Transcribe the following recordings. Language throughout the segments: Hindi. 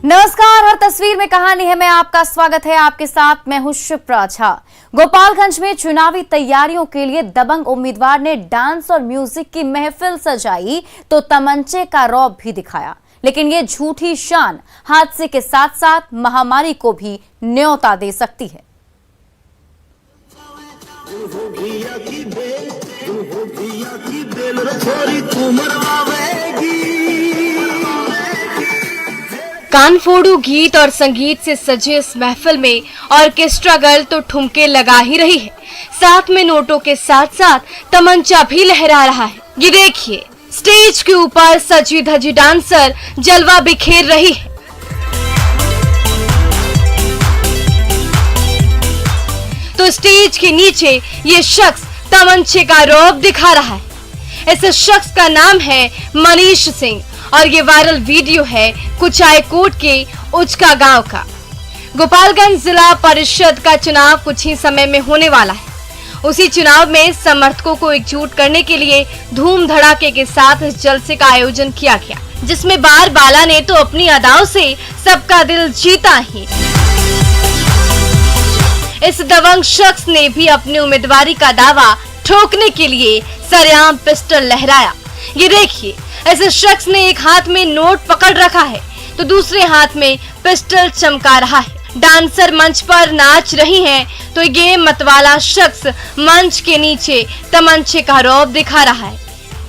नमस्कार, हर तस्वीर में कहानी है में आपका स्वागत है। आपके साथ मैं हूं शिप्रा झा। गोपालगंज में चुनावी तैयारियों के लिए दबंग उम्मीदवार ने डांस और म्यूजिक की महफिल सजाई तो तमंचे का रौब भी दिखाया, लेकिन ये झूठी शान हादसे के साथ साथ महामारी को भी न्योता दे सकती है। कानफोड़ू गीत और संगीत से सजे इस महफिल में ऑर्केस्ट्रा गर्ल तो ठुमके लगा ही रही है, साथ में नोटों के साथ साथ तमंचा भी लहरा रहा है। ये देखिए, स्टेज के ऊपर सजी धजी डांसर जलवा बिखेर रही है। तो स्टेज के नीचे ये शख्स तमंचे का रौब दिखा रहा है। इस शख्स का नाम है मनीष सिंह और ये वायरल वीडियो है कुचायकोट के उचका गांव का। गोपालगंज जिला परिषद का चुनाव कुछ ही समय में होने वाला है। उसी चुनाव में समर्थकों को एकजुट करने के लिए धूम धड़ाके के साथ इस जलसे का आयोजन किया गया, जिसमें बार बाला ने तो अपनी अदाओं से सबका दिल जीता ही। इस दबंग शख्स ने भी अपनी उम्मीदवारी का दावा ठोकने के लिए सरेआम पिस्टल लहराया। ये देखिए, ऐसे शख्स ने एक हाथ में नोट पकड़ रखा है तो दूसरे हाथ में पिस्टल चमका रहा है। डांसर मंच पर नाच रही हैं तो ये मतवाला शख्स मंच के नीचे तमंचे का रौब दिखा रहा है।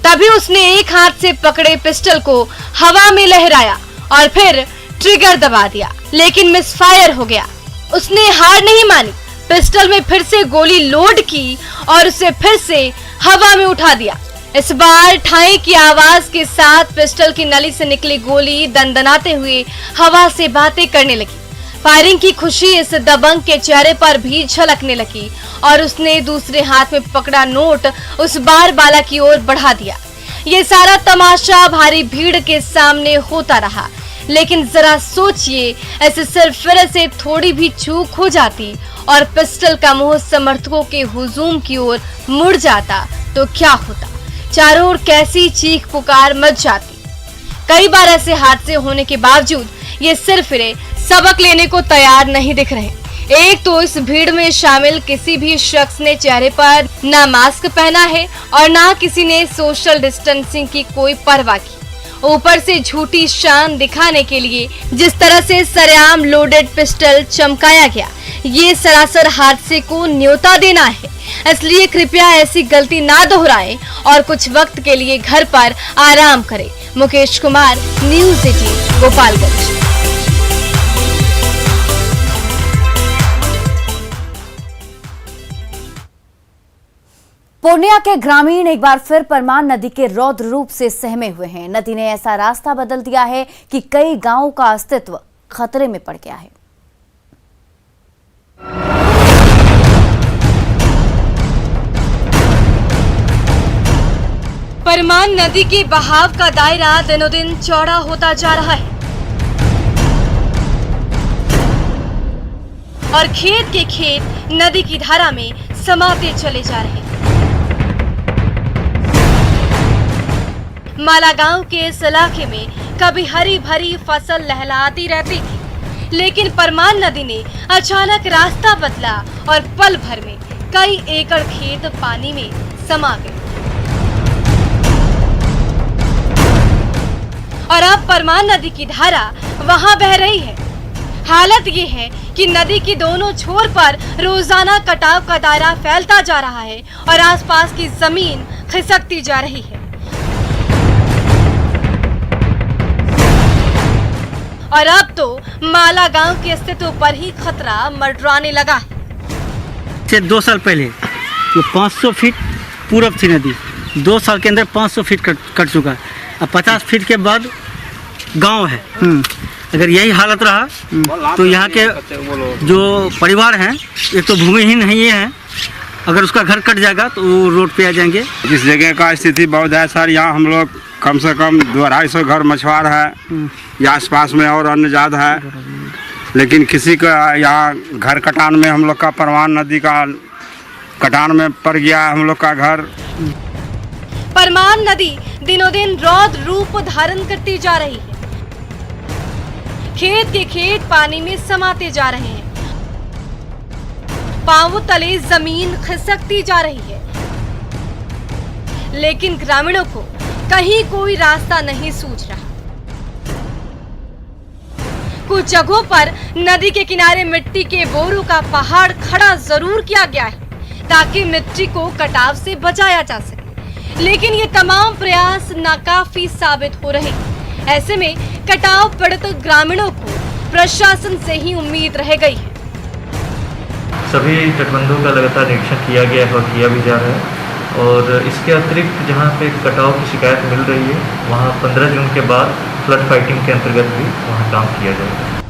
तभी उसने एक हाथ से पकड़े पिस्टल को हवा में लहराया और फिर ट्रिगर दबा दिया, लेकिन मिसफायर हो गया। उसने हार नहीं मानी, पिस्टल में फिर से गोली लोड की और उसे फिर से हवा में उठा दिया। इस बार ठाई की आवाज के साथ पिस्टल की नली से निकली गोली दंदनाते हुए हवा से बातें करने लगी। फायरिंग की खुशी इस दबंग के चेहरे पर भी झलकने लगी और उसने दूसरे हाथ में पकड़ा नोट उस बार बाला की ओर बढ़ा दिया। ये सारा तमाशा भारी भीड़ के सामने होता रहा, लेकिन जरा सोचिए, ऐसे सिर्फ से थोड़ी भी चूक हो जाती और पिस्टल का मुंह समर्थकों के हुजूम की ओर मुड़ जाता तो क्या होता। चारों ओर कैसी चीख पुकार मच जाती। कई बार ऐसे हादसे होने के बावजूद ये सिरफिरे सबक लेने को तैयार नहीं दिख रहे। एक तो इस भीड़ में शामिल किसी भी शख्स ने चेहरे पर ना मास्क पहना है और ना किसी ने सोशल डिस्टेंसिंग की कोई परवाह की। ऊपर से झूठी शान दिखाने के लिए जिस तरह से सरेआम लोडेड पिस्टल चमकाया गया, ये सरासर हादसे को न्योता देना है। इसलिए कृपया ऐसी गलती ना दोहराएं और कुछ वक्त के लिए घर पर आराम करें। मुकेश कुमार, न्यूज़ 18, गोपालगंज। पूर्णिया के ग्रामीण एक बार फिर परमान नदी के रौद्र रूप से सहमे हुए हैं। नदी ने ऐसा रास्ता बदल दिया है कि कई गांवों का अस्तित्व खतरे में पड़ गया है। परमान नदी के बहाव का दायरा दिनों दिन चौड़ा होता जा रहा है और खेत के खेत नदी की धारा में समाते चले जा रहे हैं। माला गांव के इस इलाके में कभी हरी भरी फसल लहलाती रहती थी, लेकिन परमान नदी ने अचानक रास्ता बदला और पल भर में कई एकड़ खेत पानी में समा गए। और अब परमान नदी की धारा वहां बह रही है। हालत ये है कि नदी की दोनों छोर पर रोजाना कटाव का दायरा फैलता जा रहा है और आसपास की जमीन खिसकती जा रही है। और अब तो माला गांव के अस्तित्व पर ही खतरा मंडराने लगा है। 2 साल पहले वो 500 फीट पूरब थी नदी, 2 साल के अंदर 500 फीट कट चुका है। अब 50 फीट के बाद गांव है। अगर यही हालत रहा तो यहाँ के जो परिवार हैं, एक तो भूमिहीन है ये हैं, अगर उसका घर कट जाएगा तो वो रोड पे आ जाएंगे। इस जगह का स्थिति बहुत है सर। यहाँ हम लोग कम से कम 200-250 घर मछुआर है, या आसपास में और अन्य जात है, लेकिन किसी का यहाँ घर कटान में हम लोग का परमान नदी का कटान में पड़ गया हम लोग का घर। परमान नदी दिनों दिन रौद्र रूप धारण करती जा रही है। खेत के खेत पानी में समाते जा रहे हैं। पांवों तले जमीन खिसकती जा रही है, लेकिन ग्रामीणों को कहीं कोई रास्ता नहीं सूझ रहा। कुछ जगहों पर नदी के किनारे मिट्टी के बोरों का पहाड़ खड़ा जरूर किया गया है ताकि मिट्टी को कटाव से बचाया जा सके, लेकिन ये तमाम प्रयास नाकाफी साबित हो रहे हैं। ऐसे में कटाव पीड़ित ग्रामीणों को प्रशासन से ही उम्मीद रह गई है। सभी तटबंधों का लगातार निरीक्षण किया गया है और किया भी जा रहा है, और इसके अतिरिक्त जहाँ पे कटाव की शिकायत मिल रही है वहाँ 15 जून के बाद फ्लड फाइटिंग के अंतर्गत भी वहाँ काम किया जाएगा।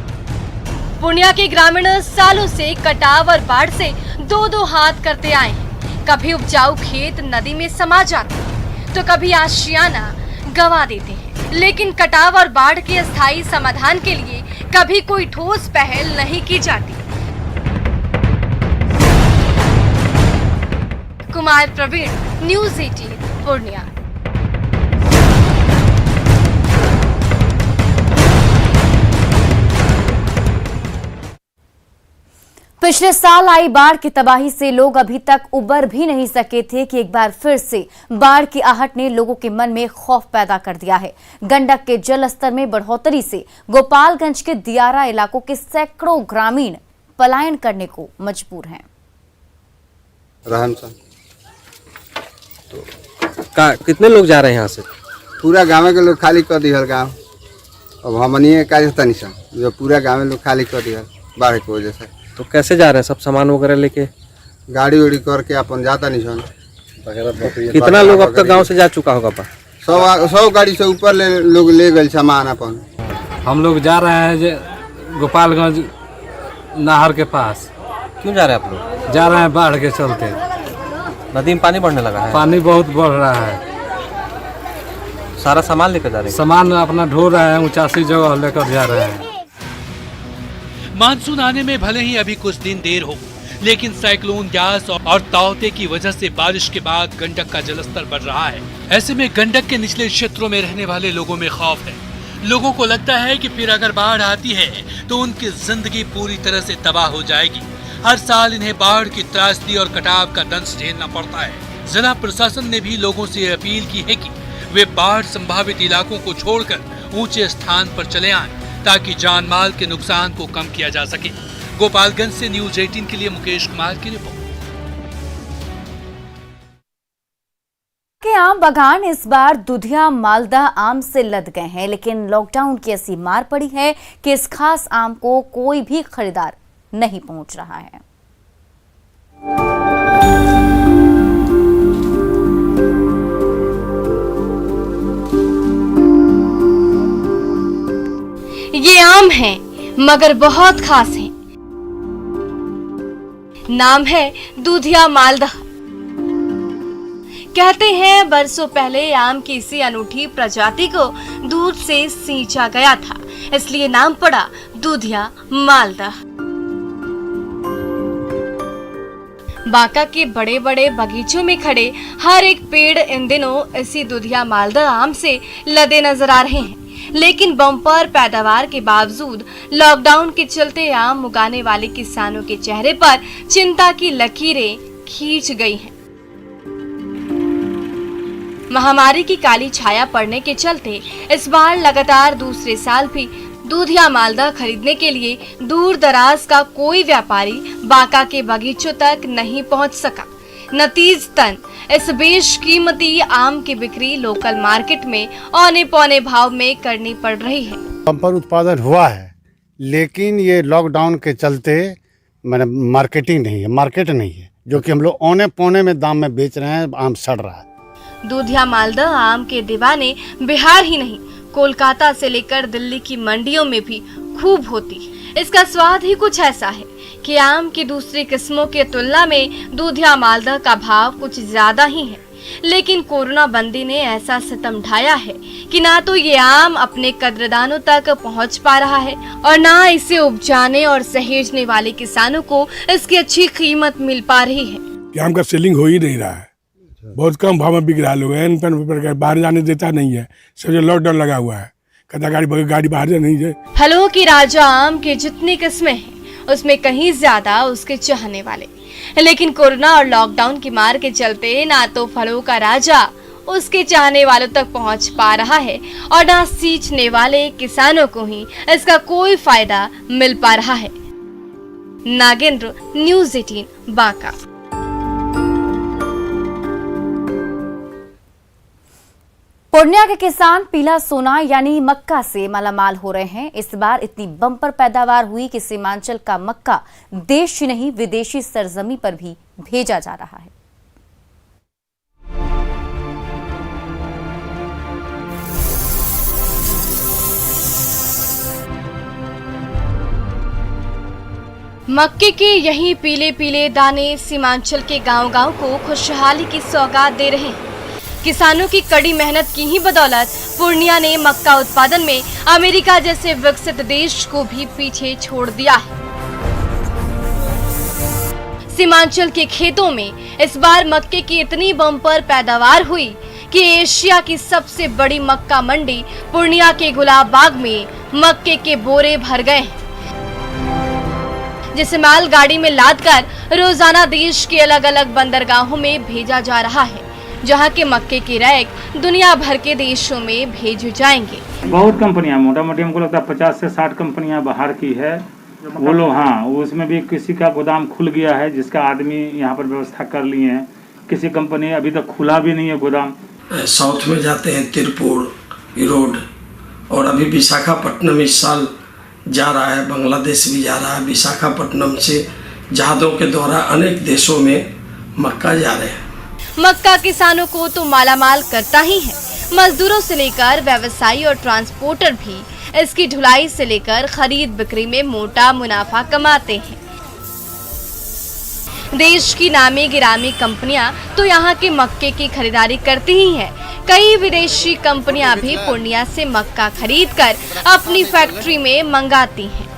पूर्णिया के ग्रामीण सालों से कटाव और बाढ़ से दो दो हाथ करते आए हैं। कभी उपजाऊ खेत नदी में समा जाते हैं तो कभी आशियाना गंवा देते हैं, लेकिन कटाव और बाढ़ के अस्थायी समाधान के लिए कभी कोई ठोस पहल नहीं की जाती। कुमार प्रवीण, न्यूज़ 18 पूर्णिया। पिछले साल आई बाढ़ की तबाही से लोग अभी तक उबर भी नहीं सके थे कि एक बार फिर से बाढ़ की आहट ने लोगों के मन में खौफ पैदा कर दिया है। गंडक के जल स्तर में बढ़ोतरी से गोपालगंज के दियारा इलाकों के सैकड़ों ग्रामीण पलायन करने को मजबूर हैं। कितने लोग जा रहे हैं यहाँ से? पूरा गाँव के लोग खाली कर दिया गाँव। अब हमनिए का तनी सन जो पूरा गाँव में लोग खाली कर दिया बाढ़ की वजह से। तो कैसे जा रहे हैं? सब सामान वगैरह लेके गाड़ी उड़ी करके अपन जाता नहीं सन। कितना लोग अब तक गांव से जा चुका होगा? 100 गाड़ी से ऊपर लोग ले गए सामान अपन। हम लोग जा रहे हैं गोपालगंज नहर के पास। क्यों जा रहे हैं आप लोग? जा रहे हैं बाढ़ के चलते। नदी में पानी बढ़ने लगा है? पानी बहुत बढ़ रहा है। सारा सामान लेकर जा रहे हैं? सामान अपना ढो रहे हैं, ऊंचासी जगह लेकर जा रहे हैं। मानसून आने में भले ही अभी कुछ दिन देर हो, लेकिन साइक्लोन ग्यास और ताउते की वजह से बारिश के बाद गंडक का जलस्तर बढ़ रहा है। ऐसे में गंडक के निचले क्षेत्रों में रहने वाले लोगों में खौफ है। लोगों को लगता है कि फिर अगर बाढ़ आती है तो उनकी जिंदगी पूरी तरह से तबाह हो जाएगी। हर साल इन्हें बाढ़ की त्रासदी और कटाव का दंश झेलना पड़ता है। जिला प्रशासन ने भी लोगों से अपील की है कि वे बाढ़ संभावित इलाकों को छोड़कर ऊंचे स्थान पर चले आएं ताकि जान माल के नुकसान को कम किया जा सके। गोपालगंज से न्यूज़ 18 के लिए मुकेश कुमार की रिपोर्ट। के आम बागान इस बार दुधिया मालदा आम से लद गए हैं, लेकिन लॉकडाउन की ऐसी मार पड़ी है कि इस खास आम को कोई भी खरीदार नहीं पहुंच रहा है। ये आम हैं, मगर बहुत खास हैं। नाम है दूधिया मालदा। कहते हैं बरसों पहले आम की इसी अनूठी प्रजाति को दूध से सींचा गया था, इसलिए नाम पड़ा दूधिया मालदा। बांका के बड़े बड़े बगीचों में खड़े हर एक पेड़ इन दिनों इसी दूधिया मालदा आम से लदे नजर आ रहे हैं, लेकिन बम्पर पैदावार के बावजूद लॉकडाउन के चलते आम उगाने वाले किसानों के चेहरे पर चिंता की लकीरें खींच गई हैं। महामारी की काली छाया पड़ने के चलते इस बार लगातार दूसरे साल भी दूधिया मालदा खरीदने के लिए दूर दराज का कोई व्यापारी बांका के बगीचों तक नहीं पहुंच सका। नतीजतन इस बेशकीमती आम की बिक्री लोकल मार्केट में औने पौने भाव में करनी पड़ रही है। बम्पर उत्पादन हुआ है, लेकिन ये लॉकडाउन के चलते मैंने मार्केट नहीं है, जो कि हम लोग औने पौने में दाम में बेच रहे हैं। आम सड़ रहा है। दूधिया मालदा आम के दीवाने बिहार ही नहीं, कोलकाता से लेकर दिल्ली की मंडियों में भी खूब होती है। इसका स्वाद ही कुछ ऐसा है कि आम की दूसरी किस्मों की तुलना में दूधिया मालदा का भाव कुछ ज्यादा ही है। लेकिन कोरोना बंदी ने ऐसा सितम ढाया है कि ना तो ये आम अपने कद्रदानों तक पहुंच पा रहा है और ना इसे उपजाने और सहेजने वाले किसानों को इसकी अच्छी कीमत मिल पा रही है। आम का सेलिंग हो ही नहीं रहा है, बहुत कम भाव में बिक रहा है। लोग बाहर जाने देता नहीं है, सब लॉकडाउन लगा हुआ है, कहता गाड़ी बाहर जा नहीं जाए। फलों की राजा आम के जितनी किस्में हैं उसमें कहीं ज्यादा उसके चाहने वाले। लेकिन कोरोना और लॉकडाउन की मार के चलते ना तो फलों का राजा उसके चाहने वालों तक पहुंच पा रहा है और ना सींचने वाले किसानों को ही इसका कोई फायदा मिल पा रहा है। नागेंद्र, न्यूज़ 18 बांका। पूर्णिया के किसान पीला सोना यानी मक्का से मालामाल हो रहे हैं। इस बार इतनी बम्पर पैदावार हुई कि सीमांचल का मक्का देश ही नहीं विदेशी सरजमी पर भी भेजा जा रहा है। मक्के के यही पीले पीले दाने सीमांचल के गांव-गांव को खुशहाली की सौगात दे रहे हैं। किसानों की कड़ी मेहनत की ही बदौलत पूर्णिया ने मक्का उत्पादन में अमेरिका जैसे विकसित देश को भी पीछे छोड़ दिया है। सीमांचल के खेतों में इस बार मक्के की इतनी बम्पर पैदावार हुई कि एशिया की सबसे बड़ी मक्का मंडी पूर्णिया के गुलाब बाग में मक्के के बोरे भर गए हैं, जिसे माल गाड़ी में लादकर रोजाना देश के अलग अलग बंदरगाहों में भेजा जा रहा है, जहां के मक्के की रैक दुनिया भर के देशों में भेजे जाएंगे। बहुत कंपनियां, मोटा मोटी हमको लगता है 50 से 60 कंपनियां बाहर की है वो लोग। हाँ, उसमें भी किसी का गोदाम खुल गया है जिसका आदमी यहाँ पर व्यवस्था कर लिए हैं। किसी कंपनी अभी तक खुला भी नहीं है गोदाम। साउथ में जाते हैं तिरपुर, इरोड, और अभी विशाखापट्टनम इस साल जा रहा है, बांग्लादेश भी जा रहा है। विशाखापट्टनम से जहाज़ों के द्वारा अनेक देशों में मक्का जा रहे हैं। मक्का किसानों को तो मालामाल करता ही है, मजदूरों से लेकर व्यवसायी और ट्रांसपोर्टर भी इसकी ढुलाई से लेकर खरीद बिक्री में मोटा मुनाफा कमाते हैं। देश की नामी गिरामी कंपनियां तो यहाँ के मक्के की खरीदारी करती ही हैं। कई विदेशी कंपनियां भी पूर्णिया से मक्का खरीदकर अपनी फैक्ट्री में मंगाती हैं,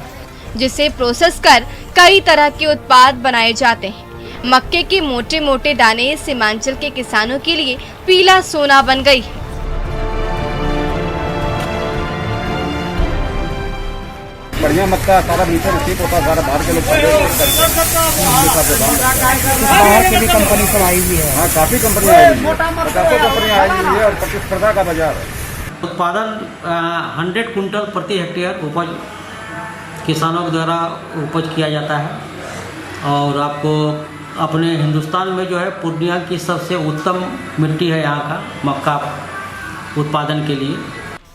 जिसे प्रोसेस कर कई तरह के उत्पाद बनाए जाते हैं। मक्के के मोटे मोटे दाने सीमांचल के किसानों के लिए पीला सोना बन गई है। बढ़िया मक्का सारा मीठा ठीक होता, सारा बाहर के लोग बाहर की भी कंपनी सब आई हुई है। हाँ, काफी कंपनियां आई हुई है, 50 कंपनियां आई हुई है और प्रतिस्पर्धा का बाजार है। उत्पादन 100 कुंटल प्रति हेक्टेयर उपज किसानों के द्वारा उपज किया जाता है। और आपको अपने हिंदुस्तान में जो है पूर्णिया की सबसे उत्तम मिट्टी है यहाँ का मक्का उत्पादन के लिए।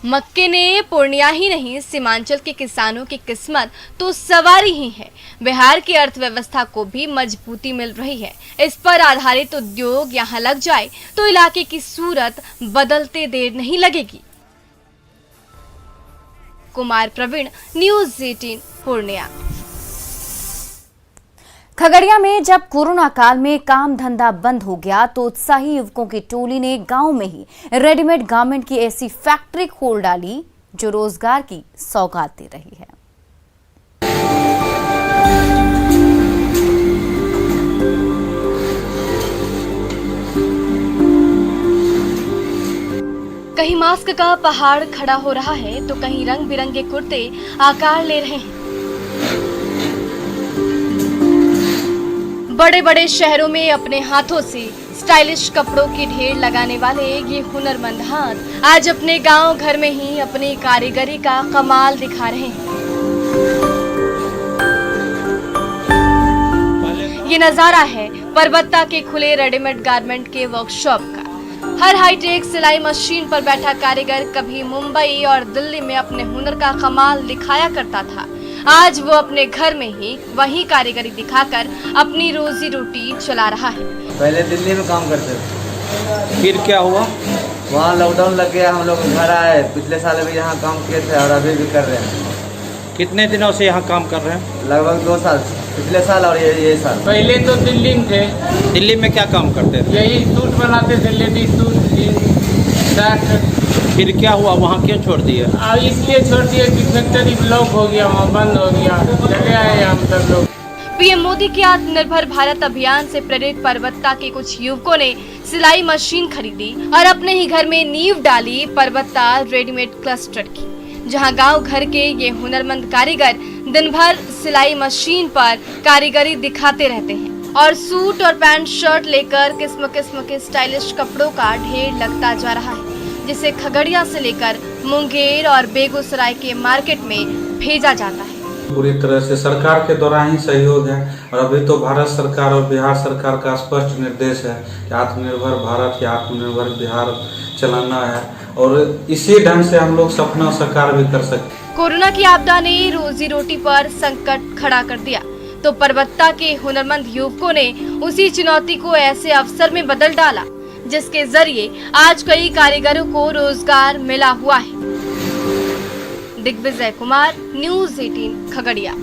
मक्के ने पूर्णिया ही नहीं सीमांचल के किसानों की किस्मत तो सवारी ही है। बिहार की अर्थव्यवस्था को भी मजबूती मिल रही है। इस पर आधारित उद्योग यहाँ लग जाए तो इलाके की सूरत बदलते देर नहीं लगेगी। कुमार प्रवीण, न्यूज़ 18 पूर्णिया। खगड़िया में जब कोरोना काल में काम धंधा बंद हो गया तो उत्साही युवकों की टोली ने गांव में ही रेडीमेड गारमेंट की ऐसी फैक्ट्री खोल डाली जो रोजगार की सौगात दे रही है। कहीं मास्क का पहाड़ खड़ा हो रहा है तो कहीं रंग बिरंगे कुर्ते आकार ले रहे हैं। बड़े बड़े शहरों में अपने हाथों से स्टाइलिश कपड़ों की ढेर लगाने वाले ये हुनरमंद हाथ आज अपने गांव घर में ही अपनी कारीगरी का कमाल दिखा रहे हैं। ये नजारा है परबत्ता के खुले रेडीमेड गारमेंट के वर्कशॉप का। हर हाईटेक सिलाई मशीन पर बैठा कारीगर कभी मुंबई और दिल्ली में अपने हुनर का कमाल दिखाया करता था। आज वो अपने घर में ही वही कारीगरी दिखाकर अपनी रोजी रोटी चला रहा है। पहले दिल्ली में काम करते थे, फिर क्या हुआ? वहाँ लॉकडाउन लग गया, हम लोग घर आए। पिछले साल भी यहाँ काम किए थे और अभी भी कर रहे हैं। कितने दिनों से यहाँ काम कर रहे हैं? लगभग 2 साल, पिछले साल और ये साल। पहले तो दिल्ली में थे। दिल्ली में क्या काम करते थे? यही सूट बनाते थे, लेडीज सूट, जीन्स, शर्ट। फिर क्या हुआ, वहाँ क्यों छोड़ दिए? इसलिए छोड़ दिया कि फैक्ट्री ब्लॉक हो गया, वहाँ बंद हो गया, चले आए हम सब लोग। पीएम मोदी के आत्मनिर्भर भारत अभियान से प्रेरित परबत्ता के कुछ युवकों ने सिलाई मशीन खरीदी और अपने ही घर में नींव डाली परबत्ता रेडीमेड क्लस्टर की। जहां गांव घर के ये हुनरमंद कारीगर दिन भर सिलाई मशीन पर कारीगरी दिखाते रहते हैं और सूट और पैंट शर्ट लेकर किस्म किस्म के स्टाइलिश कपड़ों का ढेर लगता जा रहा है, जिसे खगड़िया से लेकर मुंगेर और बेगूसराय के मार्केट में भेजा जाता है। पूरी तरह से सरकार के द्वारा ही सहयोग है और अभी तो भारत सरकार और बिहार सरकार का स्पष्ट निर्देश है कि आत्मनिर्भर भारत या आत्मनिर्भर बिहार चलाना है और इसी ढंग से हम लोग सपना साकार भी कर सकते। कोरोना की आपदा ने रोजी रोटी पर संकट खड़ा कर दिया तो परबत्ता के हुनरमंद युवकों ने उसी चुनौती को ऐसे अवसर में बदल डाला जिसके जरिए आज कई कारीगरों को रोजगार मिला हुआ है। दिग्विजय कुमार, न्यूज़ 18 खगड़िया।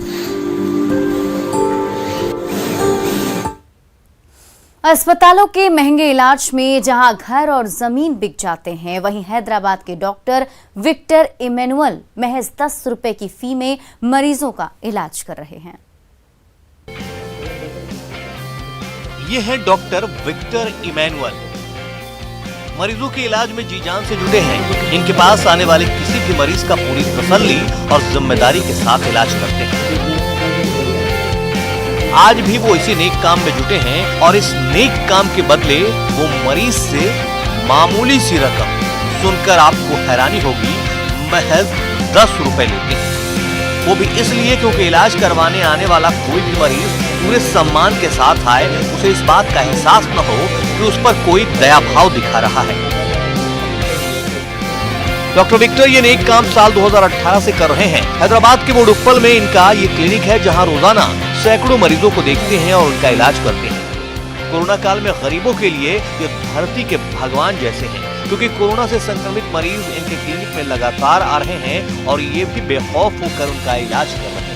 अस्पतालों के महंगे इलाज में जहां घर और जमीन बिक जाते हैं, वहीं हैदराबाद के डॉक्टर विक्टर इमैनुअल महज 10 रुपए की फी में मरीजों का इलाज कर रहे हैं। ये है डॉक्टर विक्टर इमैनुअल। मरीजों के इलाज में जी जान से जुटे हैं। इनके पास आने वाले किसी भी मरीज का पूरी तसल्ली और जिम्मेदारी के साथ इलाज करते हैं। आज भी वो इसी नेक काम में जुटे हैं और इस नेक काम के बदले वो मरीज से मामूली सी रकम, सुनकर आपको हैरानी होगी, महज 10 रुपए लेते हैं। वो भी इसलिए क्योंकि इलाज करवाने आने वाला कोई भी मरीज पूरे सम्मान के साथ आए, उसे इस बात का एहसास न हो कि उस पर कोई दया भाव दिखा रहा है। डॉक्टर विक्टर ये नेक काम साल 2018 से कर रहे हैं। हैदराबाद के बोडुप्पल में इनका ये क्लिनिक है जहां रोजाना सैकड़ों मरीजों को देखते हैं और उनका इलाज करते हैं। कोरोना काल में गरीबों के लिए ये धरती के भगवान जैसे हैं, क्योंकि कोरोना से संक्रमित मरीज इनके क्लिनिक में लगातार आ रहे हैं और ये भी बेखौफ होकर उनका इलाज कर रहे हैं।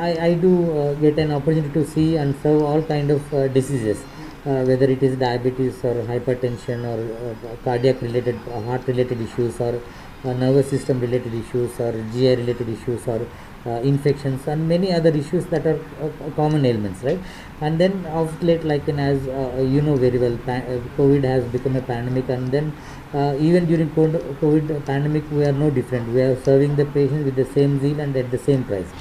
I do get an opportunity to see and serve all kind of diseases, whether it is diabetes or hypertension or cardiac related, heart related issues or nervous system related issues or GI related issues or infections and many other issues that are common ailments, right? And then of late, like as you know very well, COVID has become a pandemic, and then even during COVID pandemic we are no different. We are serving the patients with the same zeal and at the same price.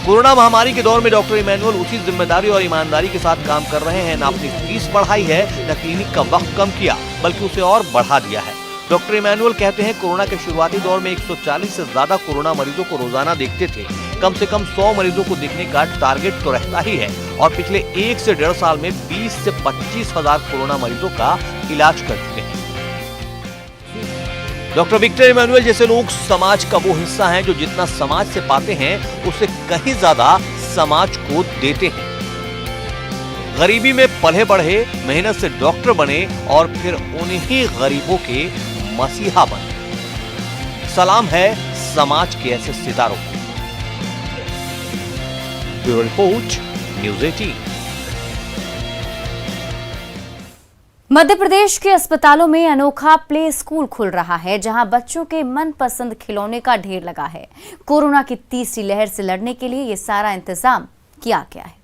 Corona महामारी के दौर में डॉक्टर इमैनुअल उसी जिम्मेदारी और ईमानदारी के साथ काम कर रहे हैं। न अपनी फीस बढ़ाई है, न क्लिनिक का वक्त कम किया, बल्कि उसे और बढ़ा दिया है। डॉक्टर इमैनुअल कहते हैं कोरोना के शुरुआती दौर में 140 से ज्यादा कोरोना मरीजों को रोजाना देखते थे। कम से कम 100 मरीजों को देखने का टारगेट तो रहता ही है और पिछले 1 से 1.5 साल में 20 से 25 हजार कोरोना मरीजों का इलाज कर चुके हैं। डॉक्टर विक्टर इमैनुअल जैसे लोग समाज का वो हिस्सा हैं जो जितना समाज से पाते हैं उससे कहीं ज्यादा समाज को देते हैं। गरीबी में पले बढ़े, मेहनत से डॉक्टर बने और फिर उन्हीं गरीबों के मसीहा बने। सलाम है समाज के ऐसे सितारों को। Bureau report, news 18। Madhya Pradesh के अस्पतालों में अनोखा प्ले स्कूल खुल रहा है, जहां बच्चों के मनपसंद खिलौने का ढेर लगा है। कोरोना की तीसरी लहर से लड़ने के लिए ये सारा इंतजाम किया गया है।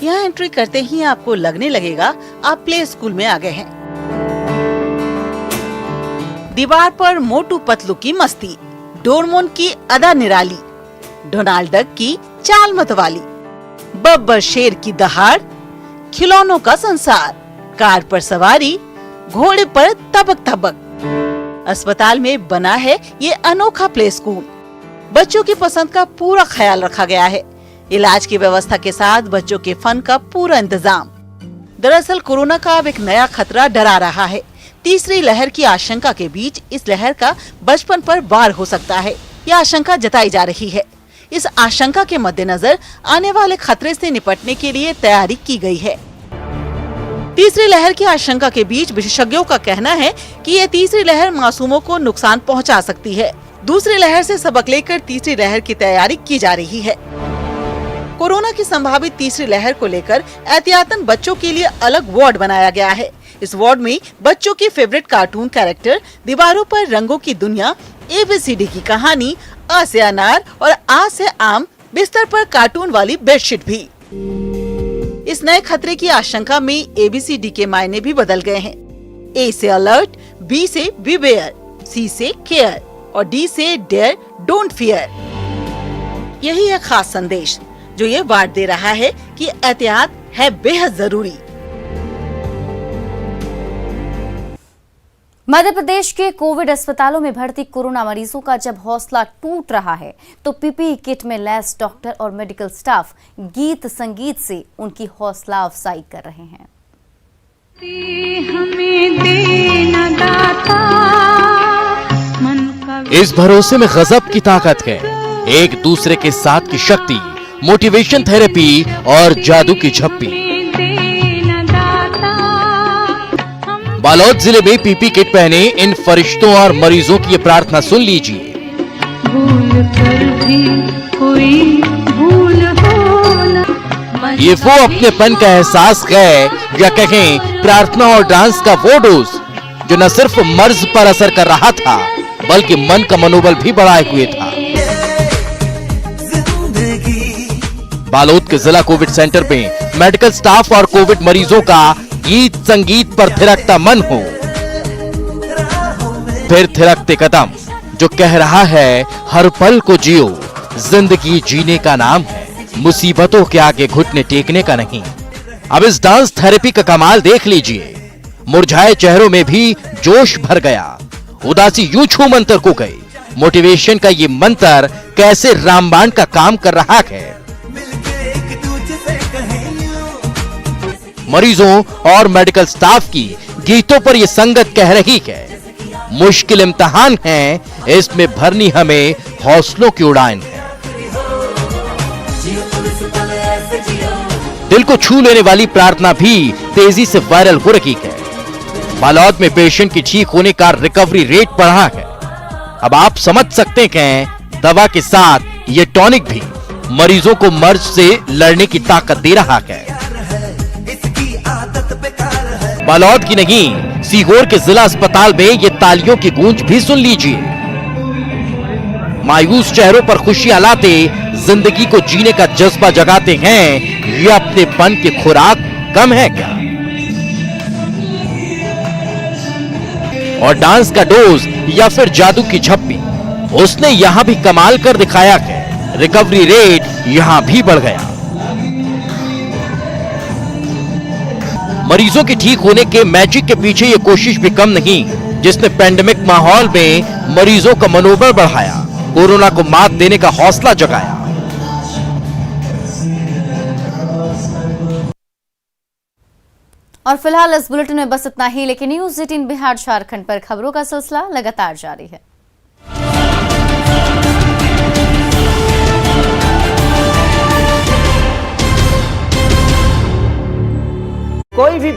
यहाँ एंट्री करते ही आपको लगने लगेगा आप प्ले स्कूल में आ गए हैं। दीवार पर मोटू पतलू की मस्ती, डोरेमोन की अदा निराली, डोनाल्ड डक की चाल मतवाली, बब्बर शेर की दहाड़, खिलौनों का संसार, कार पर सवारी, घोड़े पर तबक तबक। अस्पताल में बना है ये अनोखा प्ले स्कूल। बच्चों की पसंद का पूरा ख्याल रखा गया है। इलाज की व्यवस्था के साथ बच्चों के फन का पूरा इंतजाम। दरअसल कोरोना का अब एक नया खतरा डरा रहा है। तीसरी लहर की आशंका के बीच इस लहर का बचपन पर वार हो सकता है, यह आशंका जताई जा रही है। इस आशंका के मद्देनजर आने वाले खतरे से निपटने के लिए तैयारी की गई है। तीसरी लहर की आशंका के बीच विशेषज्ञों का कहना है कि ये तीसरी लहर मासूमों को नुकसान पहुंचा सकती है। दूसरी लहर से सबक लेकर तीसरी लहर की तैयारी की जा रही है। कोरोना की संभावित तीसरी लहर को लेकर एहतियातन बच्चों के लिए अलग वार्ड बनाया गया है। इस वार्ड में बच्चों की फेवरेट कार्टून कैरेक्टर, दीवारों पर रंगों की दुनिया, ABCD की कहानी, अ से अनार और आ से आम, बिस्तर पर कार्टून वाली बेडशीट भी। इस नए खतरे की आशंका में ABCD के मायने भी बदल गए हैं। A से अलर्ट, B से बीवेयर, C से केयर और D से डेयर डोंट फियर। यही है खास संदेश जो ये वार्ड दे रहा है कि एहतियात है बेहद जरूरी। मध्य प्रदेश के कोविड अस्पतालों में भर्ती कोरोना मरीजों का जब हौसला टूट रहा है तो PPE किट में लैस डॉक्टर और मेडिकल स्टाफ गीत संगीत से उनकी हौसला अफजाई कर रहे हैं। इस भरोसे में गजब की ताकत है, एक दूसरे के साथ की शक्ति, मोटिवेशन थेरेपी और जादू की झप्पी। बालोद जिले में PPE किट पहने इन फरिश्तों और मरीजों की ये प्रार्थना सुन लीजिए। ये वो अपनेपन का एहसास है या कहें प्रार्थना और डांस का वो डोज जो न सिर्फ मर्ज पर असर कर रहा था बल्कि मन का मनोबल भी बढ़ाए हुए था। बालोद के जिला कोविड सेंटर में मेडिकल स्टाफ और कोविड मरीजों का गीत संगीत पर थिरकता मन हो, फिर थिरकते कदम जो कह रहा है हर पल को जियो, जिंदगी जीने का नाम है, मुसीबतों के आगे घुटने टेकने का नहीं। अब इस डांस थेरेपी का कमाल देख लीजिए, मुरझाए चेहरों में भी जोश भर गया, उदासी यूं छू मंतर को गई। मोटिवेशन का ये मंत्र कैसे रामबाण का काम कर रहा है। मरीजों और मेडिकल स्टाफ की गीतों पर ये संगत कह रही है मुश्किल इम्तिहान है, इसमें भरनी हमें हौसलों की उड़ान है। दिल को छू लेने वाली प्रार्थना भी तेजी से वायरल हो रही है। बालोद में पेशेंट की ठीक होने का रिकवरी रेट बढ़ा है। अब आप समझ सकते हैं दवा के साथ ये टॉनिक भी मरीजों को मर्ज से लड़ने की ताकत दे रहा है। बालोद की नहीं, सीहोर के जिला अस्पताल में ये तालियों की गूंज भी सुन लीजिए। मायूस चेहरों पर खुशियां लाते, जिंदगी को जीने का जज्बा जगाते हैं, ये अपनेपन की खुराक कम है क्या? और डांस का डोज या फिर जादू की झप्पी, उसने यहां भी कमाल कर दिखाया है। रिकवरी रेट यहां भी बढ़ गया। मरीजों के ठीक होने के मैजिक के पीछे ये कोशिश भी कम नहीं, जिसने पेंडेमिक माहौल में मरीजों का मनोबल बढ़ाया, कोरोना को मात देने का हौसला जगाया। और फिलहाल इस बुलेटिन में बस इतना ही, लेकिन न्यूज़ 18 बिहार झारखंड पर खबरों का सिलसिला लगातार जारी है। कोई भी